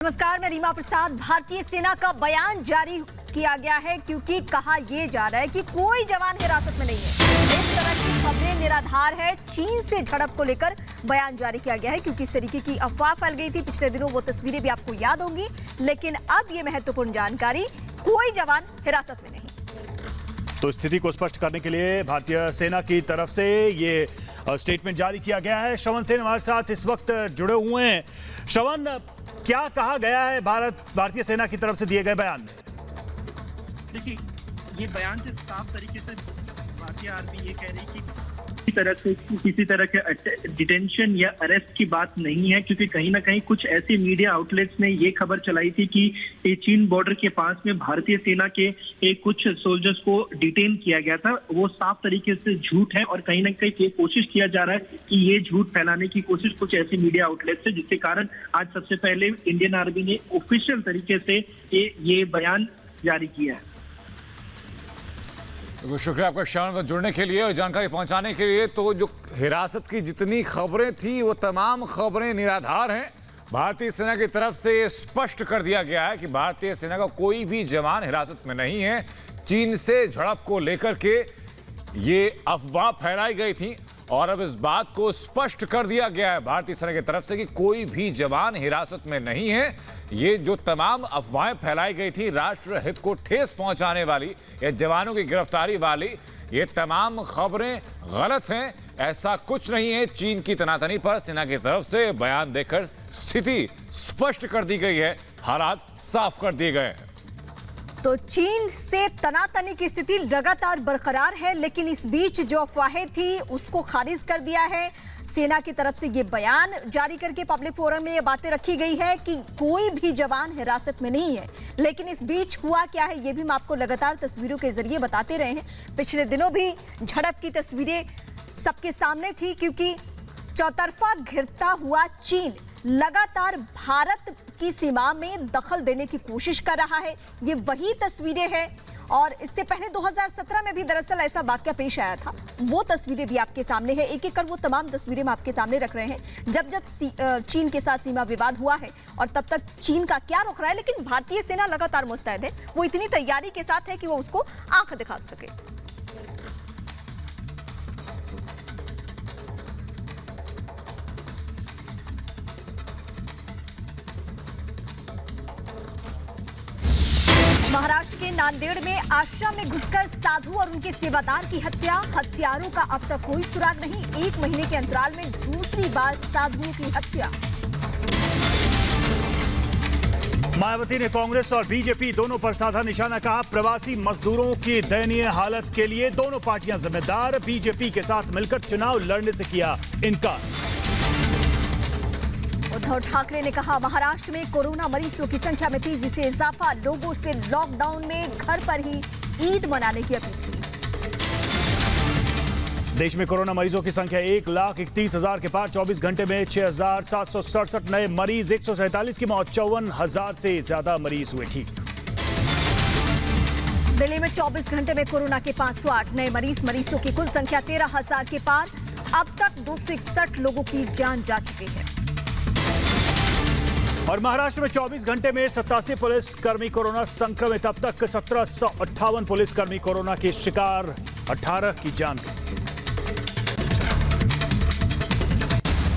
नमस्कार, मैं रीमा प्रसाद। भारतीय सेना का बयान जारी किया गया है क्योंकि कहा यह जा रहा है कि कोई जवान हिरासत में नहीं है। इस तरह की खबरें निराधार है। चीन से झड़प को लेकर बयान जारी किया गया है क्योंकि इस तरीके की अफवाह फैल गई थी पिछले दिनों। वो तस्वीरें भी आपको याद होंगी, लेकिन अब ये महत्वपूर्ण जानकारी, कोई जवान हिरासत में नहीं। तो स्थिति को स्पष्ट करने के लिए भारतीय सेना की तरफ से ये स्टेटमेंट जारी किया गया है। श्रवण सेन हमारे साथ इस वक्त जुड़े हुए हैं। श्रवण, क्या कहा गया है भारतीय सेना की तरफ से दिए गए बयान में? देखिए, ये बयान से साफ तरीके से भारतीय आर्मी ये कह रही है कि किसी तरह के डिटेंशन या अरेस्ट की बात नहीं है, क्योंकि कहीं ना कहीं कुछ ऐसे मीडिया आउटलेट्स ने ये खबर चलाई थी कि चीन बॉर्डर के पास में भारतीय सेना के कुछ सोल्जर्स को डिटेन किया गया था। वो साफ तरीके से झूठ है और कहीं ना कहीं ये कोशिश किया जा रहा है कि ये झूठ फैलाने की कोशिश कुछ ऐसे मीडिया आउटलेट्स से, जिसके कारण आज सबसे पहले इंडियन आर्मी ने ऑफिशियल तरीके से ये बयान जारी किया है। तो शुक्रिया आपका श्रवण में जुड़ने के लिए और जानकारी पहुंचाने के लिए। तो जो हिरासत की जितनी खबरें थी वो तमाम खबरें निराधार हैं। भारतीय सेना की तरफ से स्पष्ट कर दिया गया है कि भारतीय सेना का कोई भी जवान हिरासत में नहीं है। चीन से झड़प को लेकर के ये अफवाह फैलाई गई थी और अब इस बात को स्पष्ट कर दिया गया है भारतीय सेना की तरफ से कि कोई भी जवान हिरासत में नहीं है। ये जो तमाम अफवाहें फैलाई गई थी राष्ट्र हित को ठेस पहुंचाने वाली या जवानों की गिरफ्तारी वाली, ये तमाम खबरें गलत हैं। ऐसा कुछ नहीं है। चीन की तनातनी पर सेना की तरफ से बयान देकर स्थिति स्पष्ट कर दी गई है, हालात साफ कर दिए गए हैं। तो चीन से तनातनी की स्थिति लगातार बरकरार है, लेकिन इस बीच जो अफवाहें थी उसको खारिज कर दिया है सेना की तरफ से। ये बयान जारी करके पब्लिक फोरम में ये बातें रखी गई है कि कोई भी जवान हिरासत में नहीं है। लेकिन इस बीच हुआ क्या है ये भी हम आपको लगातार तस्वीरों के जरिए बताते रहे हैं। पिछले दिनों भी झड़प की तस्वीरें सबके सामने थी क्योंकि चौतरफा घिरता हुआ चीन लगातार भारत की सीमा में दखल देने की कोशिश कर रहा है। ये वही तस्वीरें हैं और इससे पहले 2017 में भी दरअसल ऐसा वाकया पेश आया था। वो तस्वीरें भी आपके सामने है। एक एक कर वो तमाम तस्वीरें हम आपके सामने रख रहे हैं। जब चीन के साथ सीमा विवाद हुआ है और तब तक चीन का क्या रुख रहा है, लेकिन भारतीय सेना लगातार मुस्तैद है। वो इतनी तैयारी के साथ है कि वो उसको आंख दिखा सके। महाराष्ट्र के नांदेड़ में आश्रम में घुसकर साधु और उनके सेवादार की हत्या। हत्यारों का अब तक कोई सुराग नहीं। 1 महीने के अंतराल में दूसरी बार साधुओं की हत्या। मायावती ने कांग्रेस और बीजेपी दोनों पर साधा निशाना। कहा, प्रवासी मजदूरों की दयनीय हालत के लिए दोनों पार्टियां जिम्मेदार। बीजेपी के साथ मिलकर चुनाव लड़ने से किया इनकार। उद्धव ठाकरे ने कहा, महाराष्ट्र में कोरोना मरीजों की संख्या में तेजी से इजाफा। लोगों से लॉकडाउन में घर पर ही ईद मनाने की अपील की। देश में कोरोना मरीजों की संख्या 1,31,000 के पार। 24 घंटे में 6,767 नए मरीज, 147 की मौत, 54,000 से ज्यादा मरीज हुए ठीक। दिल्ली में 24 घंटे में कोरोना के 508 नए मरीजों की कुल संख्या 13,000 के पार। अब तक 261 लोगों की जान जा चुकी है। और महाराष्ट्र में 24 घंटे में 87 पुलिसकर्मी कोरोना संक्रमित। अब तक 1758 पुलिसकर्मी कोरोना के शिकार, 18 की जान गई।